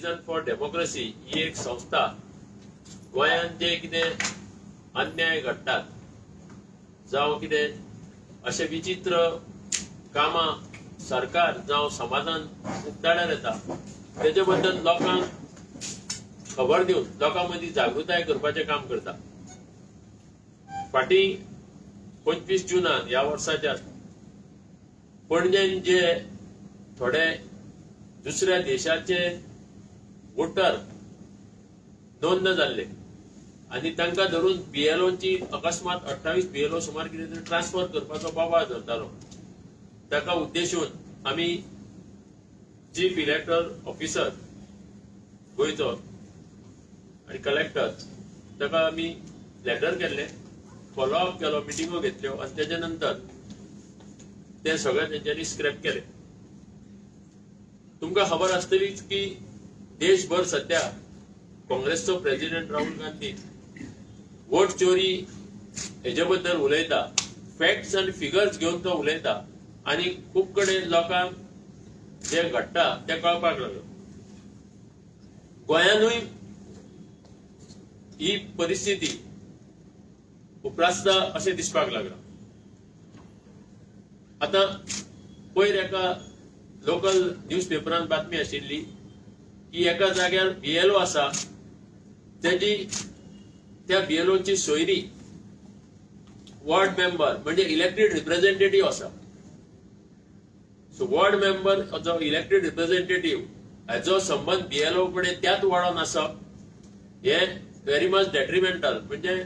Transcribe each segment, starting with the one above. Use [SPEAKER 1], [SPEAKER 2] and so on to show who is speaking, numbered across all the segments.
[SPEAKER 1] Foundation for democracy ही एक संस्था गोंयांत जे कितें अन्याय घडटात जावं कितें अशे विचित्र कामां सरकार जावं समाजान उक्ताड्यार येता तेजे बद्दल लोकांक खबर दिवन लोकां मदीं जागृताय करपाचें काम करता. फाटीं 25 जूनाक ह्या वर्साच्या पणजेन जे थोडे दुसऱ्या देशाचे वोटर नोंद जाल्ले आनी तांकां धरून बीएलओची अकस्मात 28 बीएलओ सुमार कितें तरी ट्रान्सफर करपाचो बोबाळ धरतालो. ताका उद्देशून आमी चीफ इलेक्टोरल ऑफिसर गोंयचो आनी कलेक्टर ताका आमी लेटर केल्ले, फॉलोअप केलो, मिटिंगो घेतल्यो आनी तेजे नंतर ते सगळे तेंच्यांनी स्क्रॅप केले. तुमकां खबर आसतलीच की देशभर सध्या काँग्रेसचो प्रेसिडेंट राहुल गांधी वोट चोरी हेजे बद्दल उलयता, फॅक्ट्स आनी फिगर्स घेवन तो उलयता आनी खूब कडेन लोकांक जे घडटा ते कळपाक लागलो. गोंयानूय ही परिस्थिती उप्रासता अशें दिसपाक लागला. आतां पयर एका लोकल न्यूजपेपरान बातमी आशिल्ली की एका जाग्यार बीएलओ आसा तेजी त्या बीएलओची सोयरी वॉर्ड मेंबर म्हणजे इलेक्टेड रिप्रेझेंटेटिव्ह आसा. सो वॉर्ड मेंबर जो इलेक्टेड रिप्रेझेंटेटिव्ह हाचो संबंध बीएलओ कडेन त्याच वॉर्डान आसप हे व्हेरी मच डेट्रिमेंटल. म्हणजे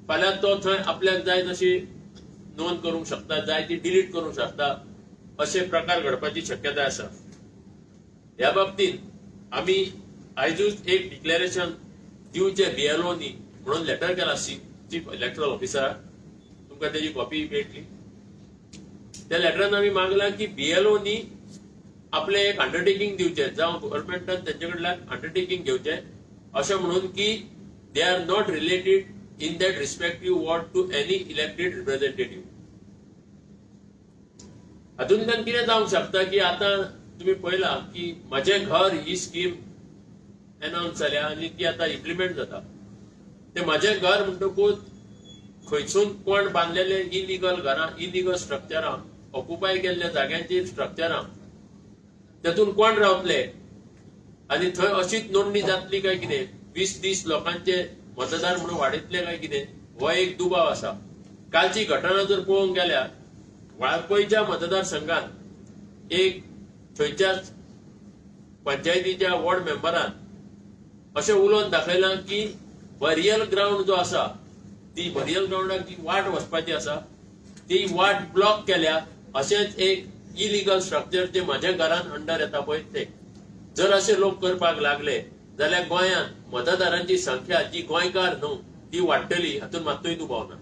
[SPEAKER 1] फाल्यां तो थंय आपल्याक जाय तशी नोंद करूंक शकता, जाय ती डिलीट करूंक शकता, असे प्रकार घडपाची शक्यताय आसा. ह्या बाबतींत आमी आयजूच एक डिक्लेरेशन दिवचे बीएलओनी म्हणून लेटर केला चीफ इलेक्टोरल ऑफिसराक. तुमकां तेजी कॉपी मेळटली. त्या लेटरान आमी मागला की बीएलओनी आपले एक अंडरटेकिंग दिवचे जावं गव्हर्नमेंटान तेंचे कडल्यान अंडरटेकिंग घेवचे अशें म्हणून की they are not related in that respective ward to any elected representative. हातूंतल्यान कितें जावंक शकता की आतां तुमी पळयला की म्हजें घर ही स्कीम अनाउन्स जाल्या आनी ती आतां इम्प्लिमेंट जाता. ते म्हजें घर म्हणटकूच खंयसून कोण बांदलेले इलिगल घरां, इलिगल स्ट्रक्चरां, ऑक्युपाय केल्ल्या जाग्यांचेर स्ट्रक्चरां तेतून कोण रावतले आनी थंय अशीच नोंदणी जातली काय कितें, 20-30 लोकांचे मतदार म्हणून वाडयतले काय कितें, हो एक दुबाव आसा. कालची घटना जर पळोवंक गेल्यार वाळपयच्या मतदारसंघात एक थंयच्याच पंचायतीच्या वॉर्ड मेंबरान अशें उलोवन दाखयलां की बरियल ग्राउंड जो आसा ती बरियल ग्राउंडाक जी वाट वचपाची आसा ती वाट ब्लॉक केल्या. अशेंच एक इलिगल स्ट्रक्चर जे म्हाज्या घरान अंडर येता पळय ते जर अशे लोक करपाक लागले जाल्यार गोंयांत मतदारांची संख्या जी गोंयकार न्हू ती वाडटली, हातून मात्तूय दुबाव ना.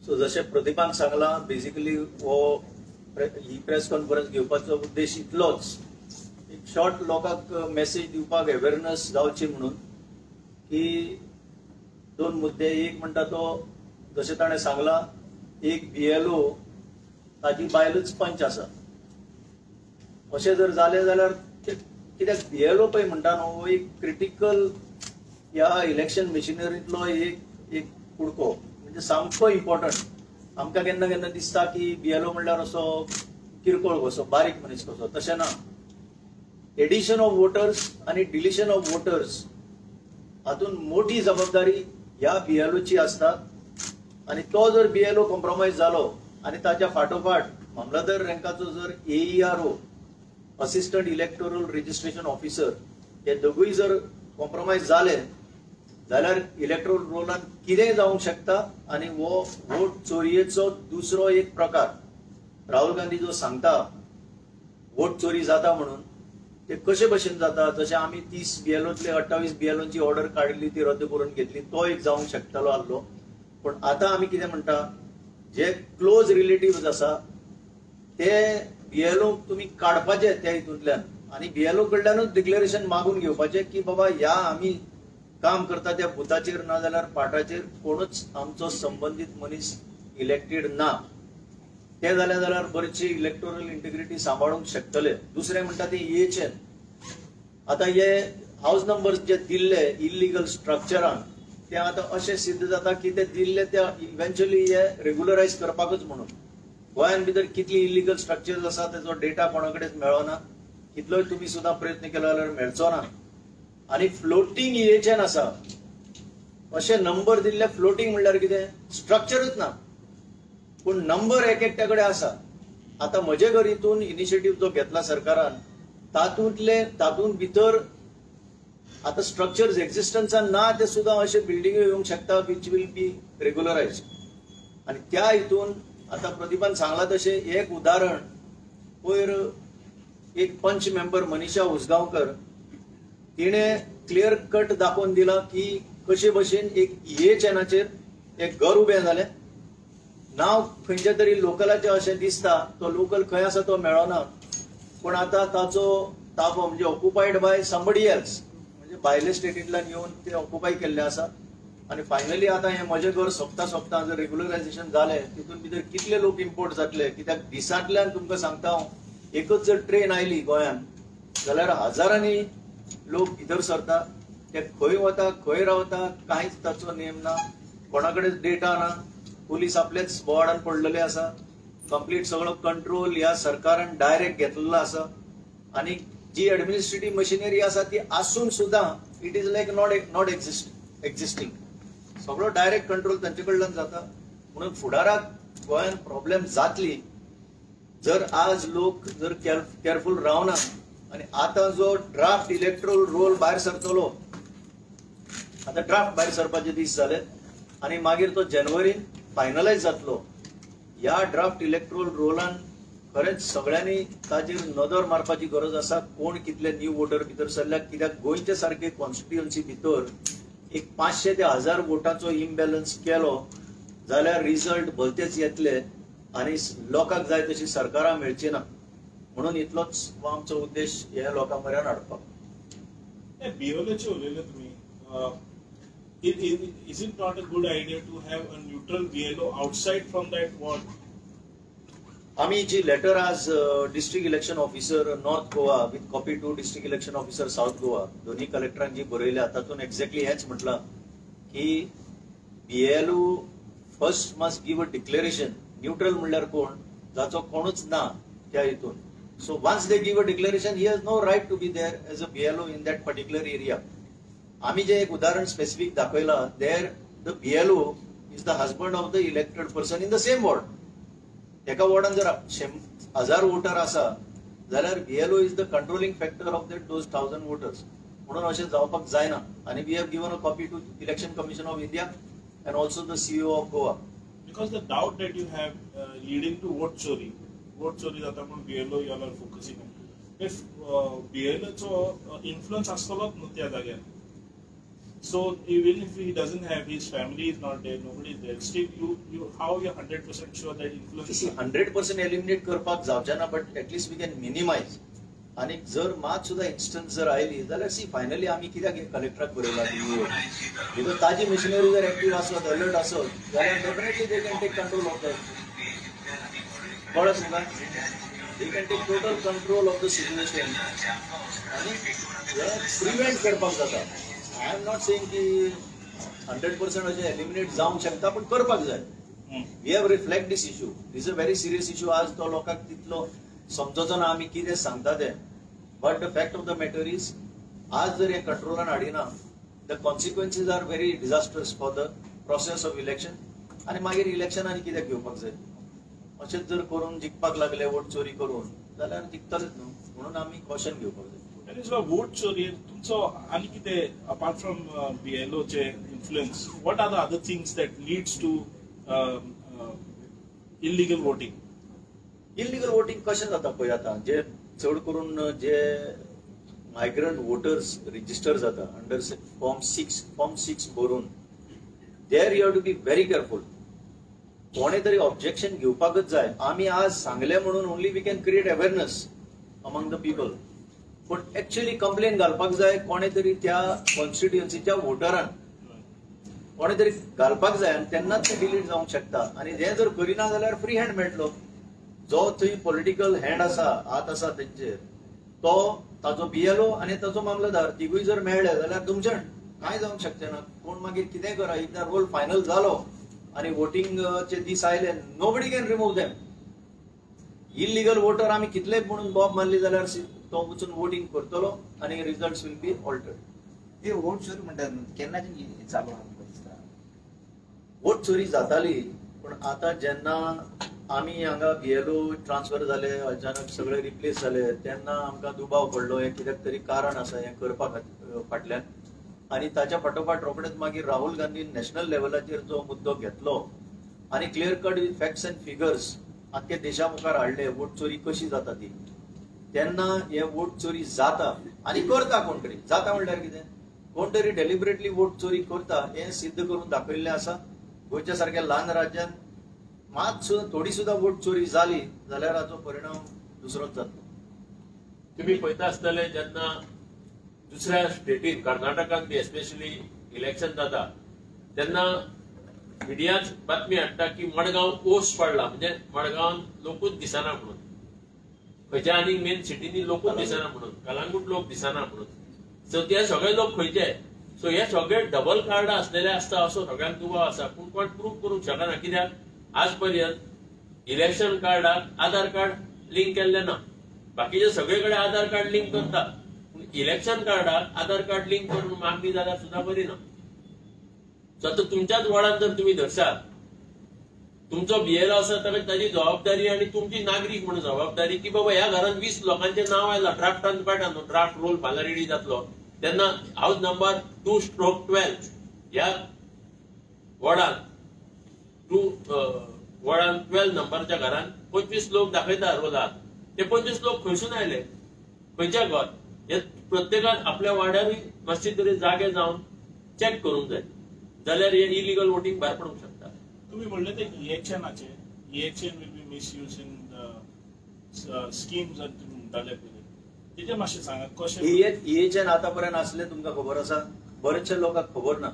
[SPEAKER 2] सो जशें प्रदीपान सांगला बेसिकली ही प्रेस कॉन्फरन्स घेवपाचो उद्देश इतलोच, एक शॉर्ट लोकांक मेसेज दिवपाक अवेअरनेस जावची म्हणून की 2 मुद्दे. एक म्हणटा तो जशें ताणें सांगला एक बीएलओ ताजी बायलूच पंच आसा. अशें जर जालें जाल्यार कित्याक बीएलओ पळय म्हणटा न्हू एक क्रिटिकल ह्या इलेक्शन मशिनरींतलो एक कुडको, म्हणजे सामको इम्पॉर्टंट. आमकां केन्ना केन्ना दिसता की बीएलओ म्हणल्यार असो किरकोळ कसो बारीक मनीस कसो, तशें ना. एडिशन ऑफ वोटर्स आनी डिलिशन ऑफ वोटर्स हातून मोठी जबाबदारी ह्या बीएलओची आसता. आनी तो जर बीएलओ कॉम्प्रोमायज जालो आनी ताच्या फाटोफाट मामलतदार रँकाचो जर AERO assistant electoral registration officer हे दोगूय जर कॉम्प्रोमायज जाले जाल्यार इलेक्टोरल रोलान कितेंय जावंक शकता. आनी हो वोट चोरयेचो दुसरो एक प्रकार. राहुल गांधी जो सांगता वोट चोरी जाता म्हणून ते कशे भशेन जाता, जशें आमी 30 बीएलओतले 28 बीएलओची ऑर्डर काडिल्ली ती रद्द करून घेतली तो एक जावंक शकतालो आसलो. पण आतां आमी कितें म्हणटा, जे क्लोज रिलेटिव्ह आसा ते बीएलओ तुम्ही काढपाचे त्या हितूंतल्यान आनी बीएलओ कडल्यानूच डिक्लेरेशन मागून घेवपाचें की बाबा ह्या आमी काम करता त्या बुथाचेर ना जाल्यार पाटाचेर कोणूच आमचो संबंधित मनीस इलेक्टेड ना. ते जाल्यार बरेचशे इलेक्टोरल इंटिग्रिटी सांबाळूंक शकतले. दुसरें म्हणटा ते EHN आता हे हाऊस नंबर्स जे दिल्ले इलिगल स्ट्रक्चरान ते आता अशें सिद्ध जाता की ते दिल्ले ते इव्हेंच्युअली हे रेग्युलरायज करपाकच म्हणून. गोंयान भितर कितली इलिगल स्ट्रक्चर्स आसा तेजो डेटा कोणा कडेन मेळना, कितलोय तुम्ही सुद्धा प्रयत्न केलो जाल्यार मेळचो ना. आणि फ्लोटिंग इएचएन आसा, अशे नंबर दिल्ले. फ्लोटिंग म्हणल्यार कितें, स्ट्रक्चरच ना पूण नंबर एक एकट्या कडेन आसा. आता म्हजे घर हितून इनिशिएटिव्ह जो घेतला सरकारान तातूंत भितर आता स्ट्रक्चर्स एक्झिस्टन्सान ना ते सुद्धा अशे बिल्डिंग्यो येवंक शकता विच विल बी रेग्युलरायज. आणि त्या हितून आता प्रदीपान सांगला तशें एक उदाहरण, पयर एक पंच मेंबर मनीषा उसगांवकर तिने क्लियर कट दाखोवन दिला की कशे भशेन एक इएचएनाचेर एक घर उबें जालें. नांव खंयच्या तरी लोकलाचें अशें दिसता, तो लोकल खंय आसा तो मेळना, पूण आता ताचो ताबो म्हणजे ऑक्युपायड बाय समबडी एल्स, म्हणजे भायले स्टेटींतल्यान येवन ते ऑक्युपाय केल्ले आसा. आणि फायनली आता हे म्हजें घर सोंपता जर रेग्युलरायझेशन जालें तितून भितर कितले लोक इम्पोर्ट जातले, कित्याक दिसांतल्यान तुमकां सांगता हांव, एकच जर ट्रेन आयली गोंयान जाल्यार हजारांनी लोक भितर सरता. ते खंय वता खंय रावता कांयच ताचो नेम ना, कोणा कडेन डेटा ना. पुलीस आपलेच बोर्डान पडलेले आसा. कंप्लीट सगळो कंट्रोल ह्या सरकारान डायरेक्ट घेतलेलो आसा. आणि जी एडमिनिस्ट्रेटिव्ह मशिनरी आसा ती आसून सुद्धा it is like not existing. सगळो डायरेक्ट कंट्रोल तांचे कडल्यान जाता. म्हणून फुडाराक गोंयान प्रॉब्लेम जातली जर आज लोक जर केअरफुल रावना. आणि आता जो ड्राफ्ट इलेक्ट्रोल रोल भायर सरतलो, आता ड्राफ्ट भायर सरपाचे दीस जाले आणि मागीर तो जानेवारीन फायनलायज जातलो. ह्या ड्राफ्ट इलेक्ट्रोल रोलान खरेंच सगळ्यांनी ताजेर नदर मारपाची गरज आसा. कोण कितले न्यू वोटर भितर सरल्यात, कित्याक गोंयचे सारखे कॉन्स्टिट्युएन्सी भितर एक 500 ते 1000 वोटांचो इम्बॅलन्स केलो जाल्यार रिझल्ट भलतेच येतले आणि लोकांक जाय तशी सरकारां मेळची ना. म्हणून इतलोच आमचो उद्देश ह्या लोकां पर्यंत हाडपाक.
[SPEAKER 3] BLOचे उलयले तुम्ही, is it not a good idea to have a neutral BLO outside from that ward?
[SPEAKER 2] आम्ही जी लेटर आज district election officer north Goa with copy to district election officer south Goa दोन्ही कलेक्टरांची बरयल्या तातूंत एक्झॅक्टली हेच म्हटलं की BLO first must give a declaration. Neutral म्हणल्यार कोण, जाचो कोणूच ना त्या हितून. So once they give a declaration, he has no right to be there as a BLO in that particular area. आम्ही जे एक उदाहरण स्पेसिफिक दाखवला, there the BLO is the husband of the elected person in the same ward. एका वॉर्डान जर 1000 voter आसा जाल्यार BLO is the controlling factor of that those 1000 voters. म्हणून अशें जावपाक जायना. आणि we have given a copy to Election Commission of India and also the CEO of Goa.
[SPEAKER 3] Because the doubt that you have leading to vote chori जाता म्हणून BLO you are focusing on. If BLO चो influence आसतलोच न्हू त्या जाग्यार, so even if he doesn't have, his family is not there, nobody is there, still you how you 100% sure that influence
[SPEAKER 2] 100% eliminate करपाक जावचे ना, but at least we can minimize. आणि जर मात सुद्धा इन्स्टन्स जर आयली जाल्यार सी फायनली आम्ही कित्याक कलेक्टराक बरयला बिकॉज ताजी मशिनरी जर एक्टिव्ह आसत अलर्ट आसत जाल्यार definitely they can take control of that. कळत तुमकां, they can take total control of the situation आणि हे प्रिव्हेंट करपाक जाता. आय एम नॉट सेइंग की 100% अशें एलिमिनेट जावंक शकता, पण करपाक जाय. We have reflect this issue. This a very serious issue. आज तो लोकांक तितलो समजोचो ना आमी कितें सांगता तें. But the fact of the matter is आज जर हे कंट्रोलान हाडिना the consequences are very disasters for the process of election. आणि मागीर इलेक्शनान कित्याक घेवपाक जाय. अशेंच जर करून जिखपाक लागले वोट चोरी करून जाल्यार जिखतलेच न्हू. म्हणून आमी कॉशन घेवपाक जाय.
[SPEAKER 3] वोट चोरी तुमचो आनी कितें अपार्ट फ्रॉम BLO चे influence, what are the other things that leads to illegal voting?
[SPEAKER 2] Illegal voting कशें जाता पळय आतां, जे चड करून जे मायग्रंट वोटर्स रिजिस्टर जाता अंडर फॉर्म 6 बरोवन, there you have to be very careful. कोणे तरी ऑब्जेक्शन घेवपाकच जाय. आमी आज सांगले म्हणून only we can create awareness among the people, पण एक्चुअली कंप्लेन घालपाक जाय कोणे तरी त्या कॉन्स्टिट्युएन्सीच्या वोटरान कोणे तरी घालपाक जाय आनी तेन्नाच ते डिलीट जावंक शकता. आनी हे जर करिना जाल्यार फ्री हँड मेळटलो. जो थंय पॉलिटिकल हँड आसा, हात आसा तेंचेर, तो ताजो बीएलओ आणि ताजो मामलेदार तिगूय जर मेळ्ळे जाल्यार तुमचे काय जावंक शकचें ना. कोण मागीर कितें करा, एकदा रोल फायनल जालो आणि वोटिंगचे दीस आयले, nobody can remove them. Illegal voter आमी कितले म्हणून बॉब मारली जाल्यार तो वचून वोटिंग करतलो आणि रिजल्ट्स विल बी ऑल्टर्ड.
[SPEAKER 4] हे वोट चोरी म्हणटात केन्नाच्यान चालू आहा दिसता?
[SPEAKER 2] वोट चोरी जाताली, पण आता जेन्ना आमी हांगा बीएलओ ट्रान्सफर जाले, अचानक सगळे रिप्लेस जाले, तेन्ना आमकां दुबाव पडलो. हे कित्याक तरी कारण आसा हे करपा फाटल्यान. आणि ताच्या फाटोफाट रोखडेच मागीर राहुल गांधीन नॅशनल लेवलाचेर जो मुद्दो घेतलो आणि clear cut with facts and figures आख्या देशा मुखार हाडले वोट चोरी कशी जाता ती, तेन्ना हे वोट चोरी जाता आणि करता कोण तरी. जाता म्हणल्यार कितें, कोण तरी डेलिबरेटली वोट चोरी करता हे सिद्ध करून दाखयल्लें आसा. गोंयच्या सारख्या ल्हान राज्यात मात सुद्धा थोडी सुद्धा वोट चोरी जाली जाल्यार हाचो परिणाम दुसरोच जातलो.
[SPEAKER 1] तुम्ही पळयता आसतले जेन्ना दुसऱ्या स्टेटीन, कर्नाटकात बी एस्पेशली इलेक्शन जाता तेन्ना मिडियाच बातमी हाडटा की मडगांव ओस पडला, म्हणजे मडगांवान लोकूच दिसना म्हणून, खंयच्या आनी मेन सिटीनी लोकूच दिसना म्हणून, कलांगूट लोक दिसना म्हणून. सो ते सगळे लोक खंयचे, सो हे सगळे डबल कार्ड असलेले आसता असो सगळ्यांक दुबाव आसा. पूण कोण प्रूव्ह करूंक शकना, कित्याक आज पर्यंत इलेक्शन कार्डाक आधार कार्ड लिंक केल्ले ना. बाकीचे सगळे कडेन आधार कार्ड लिंक करता, पूण इलेक्शन कार्डाक आधार कार्ड लिंक करून मागणी जाल्यार सुद्धा बरी ना. सो आता तुमच्याच वॉर्डात जर तुम्ही धरशात, तुमचो बीएलओ आसा ताका ताची जबाबदारी आणि तुमची नागरीक म्हणून जबाबदारी की बाबा ह्या घरात 20 लोकांचे नाव आयला, ड्राफ्टान काडा न्हू, ड्राफ्ट रोल फाल्यां रेडी जातलो, तेन्ना हाऊस नंबर 2/12 ह्या वॉर्डान 12 नंबरच्या घरान 25 लोक दाखयता रोलात. ते 25 लोक खंयसून आयले, खंयच्या घर, हे प्रत्येकान आपल्या वाड्यारूय मातशे तरी जागे जावन चॅक करूंक जाय, जाल्यार हे इलिगल वोटिंग भायर पडूंक शकता.
[SPEAKER 3] तुम्ही म्हणले ते इएचएनाचे will be misuse in scheme जर तुम्ही म्हणटाले पयलीं, तेजे मातशें सांगा कशें.
[SPEAKER 2] इएचएन आतापर्यंत असले तुमकां खबर आसा, बरेचशे लोकांक खबर ना.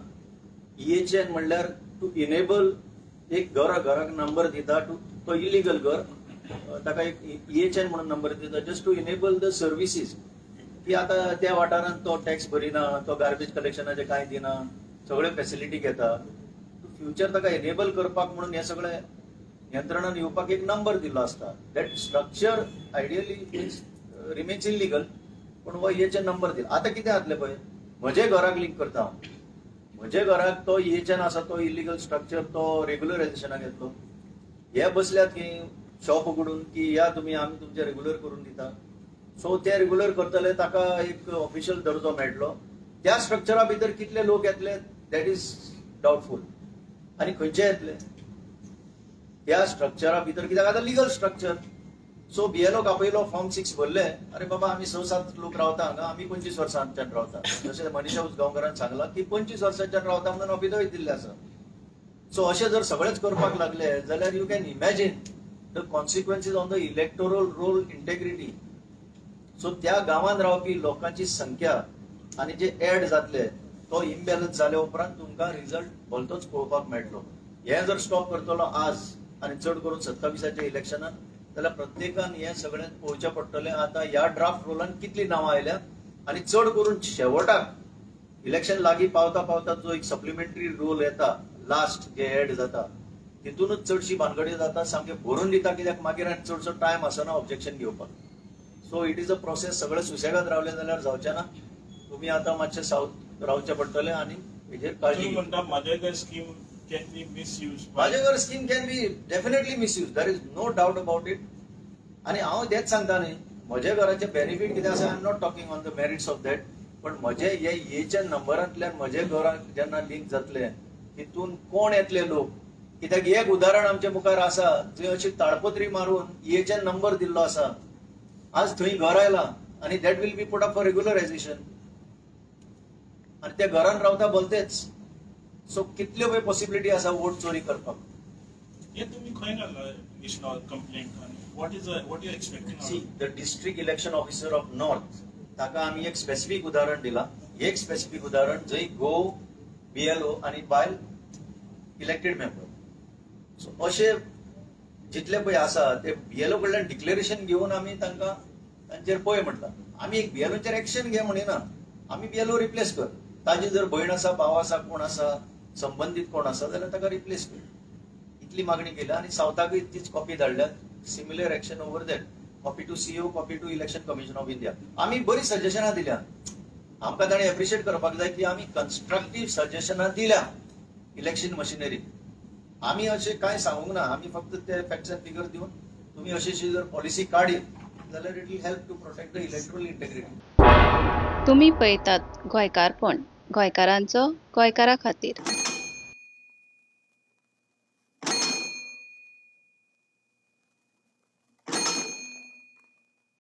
[SPEAKER 2] इएचएन म्हणल्यार टू इनेबल एक घराक नंबर दिता, तो इलिगल घर ताका एक इएचएन म्हणून नंबर दिता just to enable the services. की आता त्या वाठारांत तो टॅक्स भरिना, तो गार्बेज कलेक्शनाचे कांय दिना, सगळे फॅसिलिटी घेता. फ्युचर ताका इनेबल करपाक म्हणून हे सगळे यंत्रणान येवपाक एक नंबर दिल्लो आसता. That structure ideally remains illegal, पण हो इएचएन नंबर दिला. आता कितें जातलें पळय, म्हजे घराक लिंक करता हांव, म्हजे घराक तो इएचएन आसा, तो इलिगल स्ट्रक्चर, तो रेग्युलरायझेशनाक येतलो. हे बसल्यात की शॉप उगडून की या तुम्ही आमी तुमचे रेग्युलर करून दिता. सो ते रेग्युलर करतले, ताका एक ऑफिशियल दर्जो मेळटलो. त्या स्ट्रक्चरा भितर कितले लोक येतले दॅट इज डाउटफुल. आणि खंयचे येतले ह्या स्ट्रक्चरा भितर, कित्याक आतां लिगल स्ट्रक्चर. सो बीएलओ आपयलो फॉर्म 6 भरले, अरे बाबा आमी 6-7 लोक रावता हांगा, आमी 25 वर्सांच्यान रावता. जशें मनीषा उसगांवकरान सांगलां की 25 वर्सांच्यान रावता म्हणून अभिदय दिल्ले आसा. सो अशें जर सगळेच करपाक लागले जाल्यार you can imagine the consequences on the electoral roll integrity. So त्या गांवांत रावपी लोकांची संख्या आणि जे ऍड जातले तो इम्बॅलन्स जाल्या उपरांत तुमकां रिझल्ट भलतोच पळोवपाक मेळटलो. हे जर स्टॉप करतलो आज आणि चड करून 27च्या इलेक्शनात, जाल्यार प्रत्येकान हे सगळें पळोवचें पडटलें. आता ह्या ड्राफ्ट रोलान कितली नांवां आयल्या आणि चड करून शेवटाक इलेक्शन लागीं पावता पावता जो एक सप्लिमेंटरी रोल येता, लास्ट जे ऍड जाता, तितूनच चडशी भानगडी जाता. सामकें भरून दिता, कित्याक मागीर चडसो टायम आसना ऑब्जेक्शन घेवपाक. So it is a process. सगळे सुसेगाद रावले जाल्यार जावचें ना. तुम्ही आता मातशें सावध रावचे पडटले आणि हेजेर काळजी.
[SPEAKER 3] म्हणटा माझे Ghar scheme can B misuse.
[SPEAKER 2] Majhe Ghar scheme can be definitely misuse, there is no doubt about it. आणि हांव तेच सांगता न्ही, म्हजे घराचे बेनिफीट कितें आसा, I am not talking on the merits of that. पण म्हजे हे इएचच्या नंबरांतल्यान म्हजे घराक जेन्ना लिंक जातले, तितून कोण येतले लोक. कित्याक एक उदाहरण आमच्या मुखार आसा, जंय अशी ताळपत्री मारून इएचएन नंबर दिल्लो आसा. आज थंय घर आयला आणि that will be put up for regularisation, आणि त्या घरान रावता भलतेच. सो कितल्यो पळय पॉसिबिलिटी आसा वोट चोरी करपाक.
[SPEAKER 3] हे तुम्ही खंय घातला complaint, what you expecting?
[SPEAKER 2] See the district election officer of north, ताका आमी एक स्पेसिफिक उदाहरण दिला. एक स्पेसिफिक उदाहरण जंय गो बीएलओ आणि बायल इलेक्टेड मेंबर. सो अशे जितले पळय आसा ते बीएलओ कडल्यान डिक्लेरेशन घेवन आमी तांकां तांचेर पळय म्हटलं आमी एक बीएलओचेर एक्शन घे म्हणिना, आमी बीएलओ रिप्लेस कर. ताजी जर भयण आसा, भाव आसा, कोण आसा, संबंधीत कोण आसा जाल्यार ताका रिप्लेस कर, इतली मागणी केली. आणि सावथाकूय तीच कॉपी धाडल्यात. Similar action over that. Copy to CO, copy to election commission of India. आमी बरी सजेशनां दिल्या. आमकां ताणें एप्रिशिएट करपाक जाय की आमी कन्स्ट्रक्टिव्ह सजेशनां दिल्या इलेक्शन मशिनरी. आमी अशें कांय सांगूंक ना. आमी फक्त ते फॅक्ट्स अँड फिगर दिवन तुमी अशी जर पॉलिसी काडी जाल्यार it will help to protect the electoral integrity.
[SPEAKER 5] तुम्ही पळयतात गोंयकारपण, गोंयकारांचो गोंयकारा खातीर.